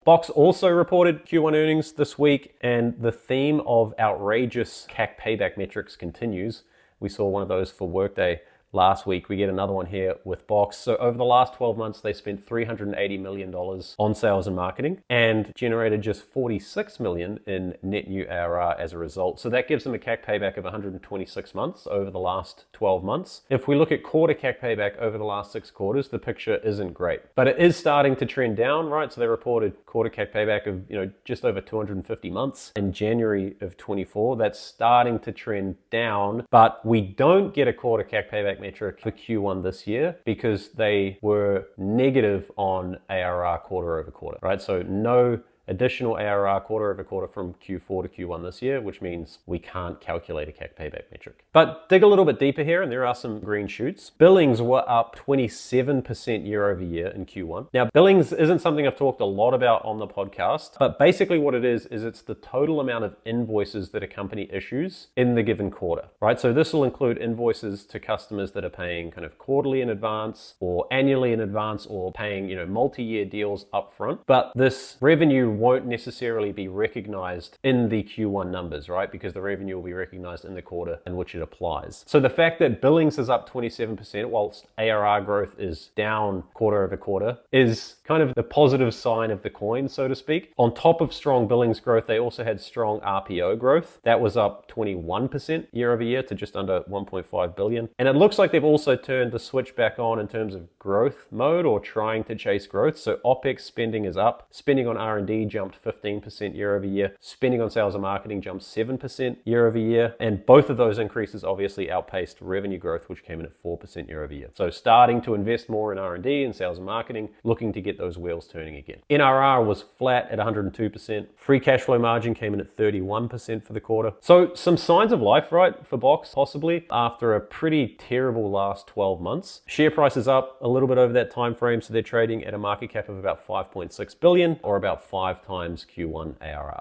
Box also reported Q1 earnings this week, and the theme of outrageous CAC payback metrics continues. We saw one of those for Workday last week. We get another one here with Box. So over the last 12 months, they spent $380 million on sales and marketing and generated just $46 million in net new ARR as a result. So that gives them a CAC payback of 126 months over the last 12 months. If we look at quarter CAC payback over the last 6 quarters, the picture isn't great, but it is starting to trend down, right? So they reported quarter CAC payback of, just over 250 months in January of 24. That's starting to trend down, but we don't get a quarter CAC payback metric for Q1 this year because they were negative on ARR quarter over quarter, right? So no additional ARR quarter over quarter from Q4 to Q1 this year, which means we can't calculate a CAC payback metric. But dig a little bit deeper here, and there are some green shoots. Billings were up 27% year over year in Q1. Now, billings isn't something I've talked a lot about on the podcast, but basically what it is it's the total amount of invoices that a company issues in the given quarter, right? So this will include invoices to customers that are paying kind of quarterly in advance or annually in advance or paying, multi-year deals upfront. But this revenue won't necessarily be recognized in the Q1 numbers, right? Because the revenue will be recognized in the quarter in which it applies. So the fact that billings is up 27% whilst ARR growth is down quarter over quarter is kind of the positive sign of the coin, so to speak. On top of strong billings growth, they also had strong RPO growth. That was up 21% year over year to just under 1.5 billion. And it looks like they've also turned the switch back on in terms of growth mode or trying to chase growth. So OpEx spending is up. Spending on R&D jumped 15% year over year. Spending on sales and marketing jumped 7% year over year. And both of those increases obviously outpaced revenue growth, which came in at 4% year over year. So starting to invest more in R&D and sales and marketing, looking to get those wheels turning again. NRR was flat at 102%. Free cash flow margin came in at 31% for the quarter. So some signs of life, right, for Box, possibly, after a pretty terrible last 12 months. Share price is up a little bit over that time frame, so they're trading at a market cap of about 5.6 billion or about 5 times Q1 ARR.